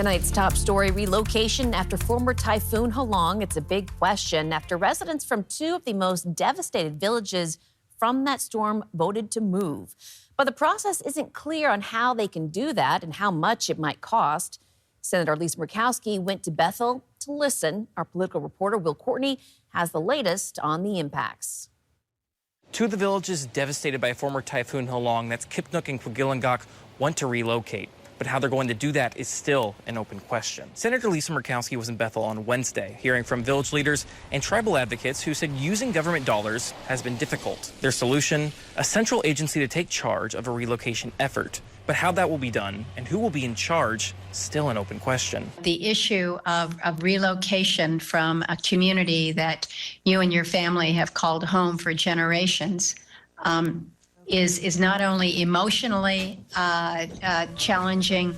Tonight's top story, relocation after former Typhoon Halong. It's a big question after residents from two of the most devastated villages from that storm voted to move. But the process isn't clear on how they can do that and how much it might cost. Senator Lisa Murkowski went to Bethel to listen. Our political reporter, Will Courtney, has the latest on the impacts. Two of the villages devastated by a former Typhoon Halong, that's Kipnuk and Kwagilangak, want to relocate. But how they're going to do that is still an open question. Senator Lisa Murkowski was in Bethel on Wednesday, hearing from village leaders and tribal advocates who said using government dollars has been difficult. Their solution, a central agency to take charge of a relocation effort. But how that will be done and who will be in charge, still an open question. The issue of relocation from a community that you and your family have called home for generations is not only emotionally challenging,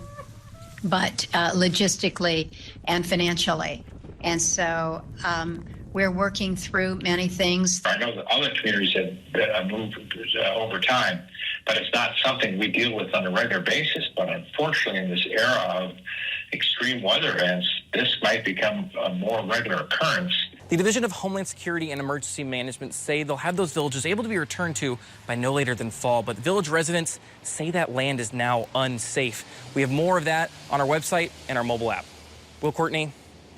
but logistically and financially. And so we're working through many things. I know that other communities have moved over time, but it's not something we deal with on a regular basis. But unfortunately, in this era of extreme weather events, this might become a more regular occurrence. The Division of Homeland Security and Emergency Management say they'll have those villages able to be returned to by no later than fall. But village residents say that land is now unsafe. We have more of that on our website and our mobile app. Will Courtney,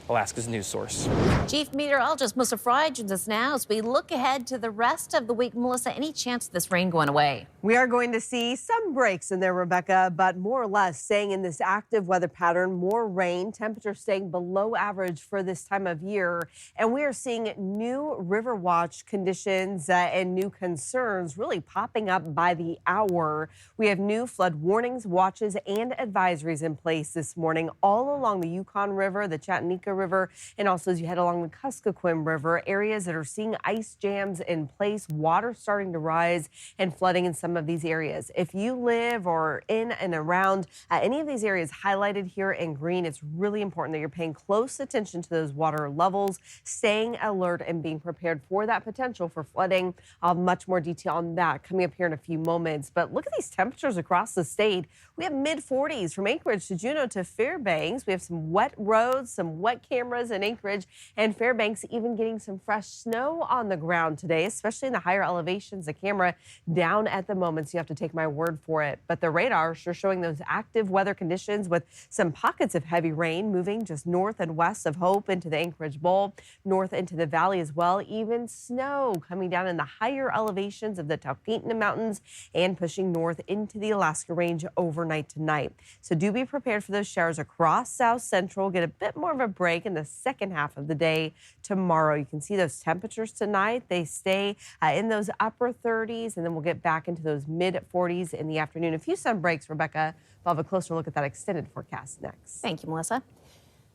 Alaska's news source. Chief Meteorologist Melissa Fry joins us now as we look ahead to the rest of the week. Melissa, any chance of this rain going away? We are going to see some breaks in there, Rebecca, but more or less staying in this active weather pattern, more rain, temperatures staying below average for this time of year. And we are seeing new river watch conditions and new concerns really popping up by the hour. We have new flood warnings, watches, and advisories in place this morning all along the Yukon River, the Chattanooga River, and also as you head along the Kuskokwim River, areas that are seeing ice jams in place, water starting to rise, and flooding in some of these areas. If you live or in and around any of these areas highlighted here in green, it's really important that you're paying close attention to those water levels, staying alert and being prepared for that potential for flooding. I'll have much more detail on that coming up here in a few moments. But look at these temperatures across the state. We have mid-40s from Anchorage to Juneau to Fairbanks. We have some wet roads, some wet cameras in Anchorage and Fairbanks, even getting some fresh snow on the ground today, especially in the higher elevations. The camera down at the moment, so you have to take my word for it. But the radar sure showing those active weather conditions with some pockets of heavy rain moving just north and west of Hope into the Anchorage Bowl, north into the valley as well. Even snow coming down in the higher elevations of the Talkeetna Mountains and pushing north into the Alaska Range overnight tonight. So do be prepared for those showers across South Central. Get a bit more of a break in the second half of the day tomorrow. You can see those temperatures tonight. They stay in those upper 30s, and then we'll get back into those mid 40s in the afternoon. A few sun breaks, Rebecca. We'll have a closer look at that extended forecast next. Thank you, Melissa.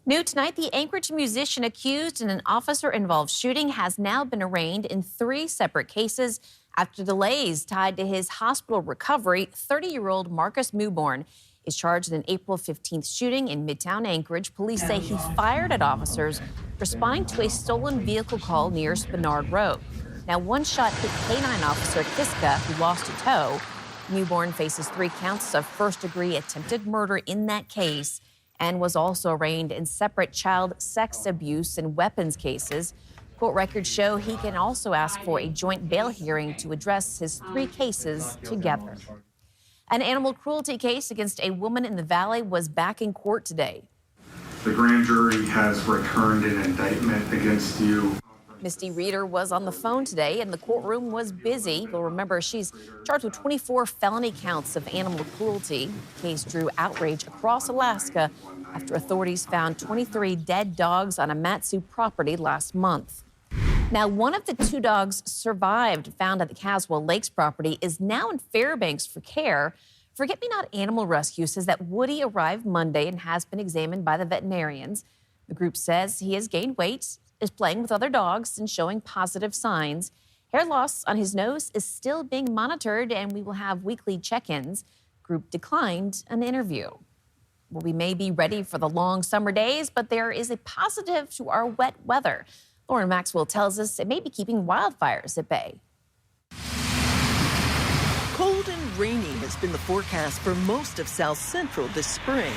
New tonight, the Anchorage musician accused in an officer-involved shooting has now been arraigned in 3 separate cases after delays tied to his hospital recovery. 30-year-old Marcus Mewborn is charged in an April 15th shooting in Midtown Anchorage. Police say he fired at officers responding to a stolen vehicle call near Spenard Road. Now, one shot hit K-9 officer Kiska, who lost a toe. Mewborn faces 3 counts of first-degree attempted murder in that case and was also arraigned in separate child sex abuse and weapons cases. Court records show he can also ask for a joint bail hearing to address his 3 cases together. An animal cruelty case against a woman in the valley was back in court today. The grand jury has returned an indictment against you. Misty Reeder was on the phone today, and the courtroom was busy. You'll remember she's charged with 24 felony counts of animal cruelty. The case drew outrage across Alaska after authorities found 23 dead dogs on a Matsu property last month. Now, one of the 2 dogs survived, found at the Caswell Lakes property, is now in Fairbanks for care. Forget-Me-Not Animal Rescue says that Woody arrived Monday and has been examined by the veterinarians. The group says he has gained weight, is playing with other dogs, and showing positive signs. Hair loss on his nose is still being monitored, and we will have weekly check-ins. Group declined an interview. Well, we may be ready for the long summer days, but there is a positive to our wet weather. Lauren Maxwell tells us it may be keeping wildfires at bay. Cold and rainy has been the forecast for most of South Central this spring.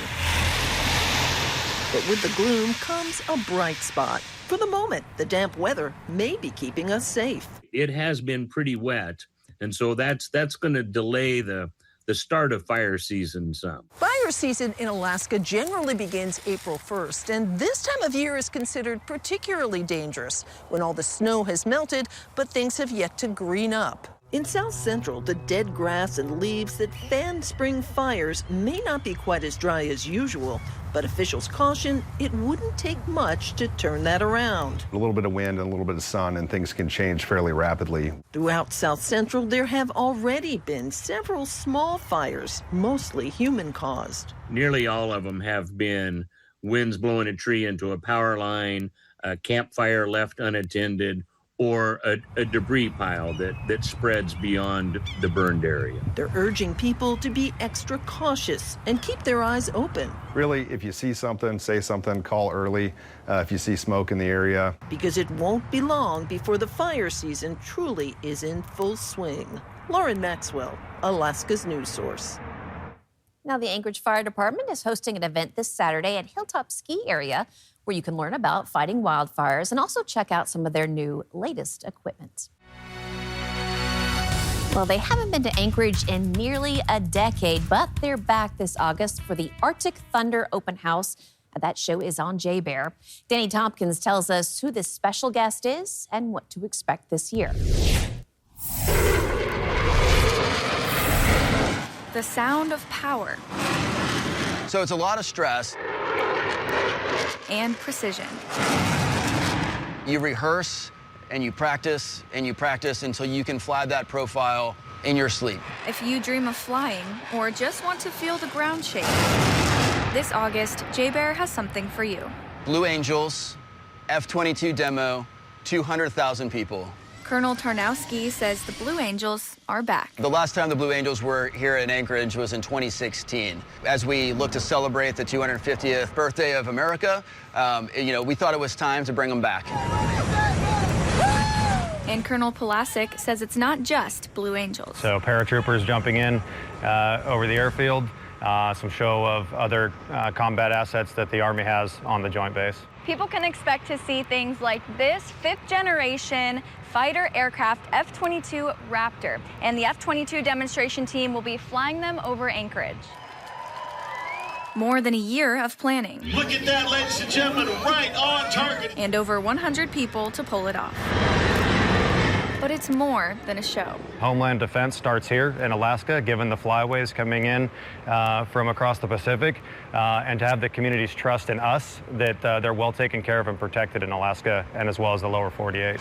But with the gloom comes a bright spot. For the moment, the damp weather may be keeping us safe. It has been pretty wet, and so that's going to delay the start of fire season some. Fire season in Alaska generally begins April 1st, and this time of year is considered particularly dangerous when all the snow has melted, but things have yet to green up. In South Central, the dead grass and leaves that fan spring fires may not be quite as dry as usual, but officials caution it wouldn't take much to turn that around. A little bit of wind and a little bit of sun, and things can change fairly rapidly. Throughout South Central, there have already been several small fires, mostly human-caused. Nearly all of them have been winds blowing a tree into a power line, a campfire left unattended, or a debris pile that spreads beyond the burned area. They're urging people to be extra cautious and keep their eyes open. Really, if you see something, say something, call early if you see smoke in the area. Because it won't be long before the fire season truly is in full swing. Lauren Maxwell, Alaska's news source. Now, the Anchorage Fire Department is hosting an event this Saturday at Hilltop Ski Area where you can learn about fighting wildfires and also check out some of their latest equipment. Well, they haven't been to Anchorage in nearly a decade, but they're back this August for the Arctic Thunder Open House. That show is on J-Bear. Danny Tompkins tells us who this special guest is and what to expect this year. The sound of power. So it's a lot of stress. And precision. You rehearse and you practice until you can fly that profile in your sleep. If you dream of flying or just want to feel the ground shake, this August, J-Bear has something for you. Blue Angels, F-22 demo, 200,000 people. Colonel Tarnowski says the Blue Angels are back. The last time the Blue Angels were here in Anchorage was in 2016. As we look to celebrate the 250th birthday of America, we thought it was time to bring them back. And Colonel Pulasic says it's not just Blue Angels. So paratroopers jumping in over the airfield, some show of other combat assets that the Army has on the Joint Base. People can expect to see things like this fifth-generation fighter aircraft F-22 Raptor, and the F-22 demonstration team will be flying them over Anchorage. More than a year of planning. Look at that, ladies and gentlemen, right on target. And over 100 people to pull it off. But it's more than a show. Homeland defense starts here in Alaska, given the flyways coming in from across the Pacific, and to have the community's trust in us that they're well taken care of and protected in Alaska and as well as the lower 48.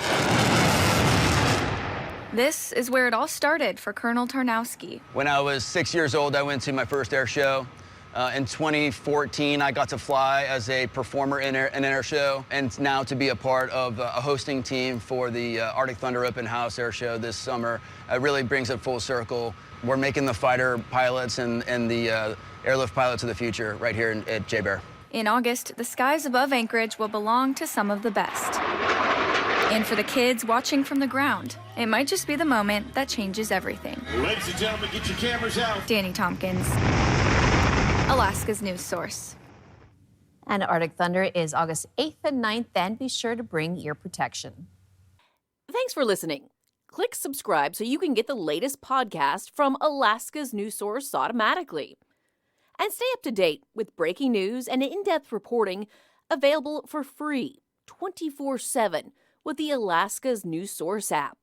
This is where it all started for Colonel Tarnowski. When I was 6 years old, I went to my first air show. In 2014, I got to fly as a performer in an air show, and now to be a part of a hosting team for the Arctic Thunder Open House air show this summer. It really brings it full circle. We're making the fighter pilots and the airlift pilots of the future right here at J-Bear. In August, the skies above Anchorage will belong to some of the best. And for the kids watching from the ground, it might just be the moment that changes everything. Ladies and gentlemen, get your cameras out. Danny Tompkins, Alaska's news source. And Arctic Thunder is August 8th and 9th, and be sure to bring ear protection. Thanks for listening. Click subscribe so you can get the latest podcast from Alaska's news source automatically. And stay up to date with breaking news and in-depth reporting available for free 24/7 with the Alaska's news source app.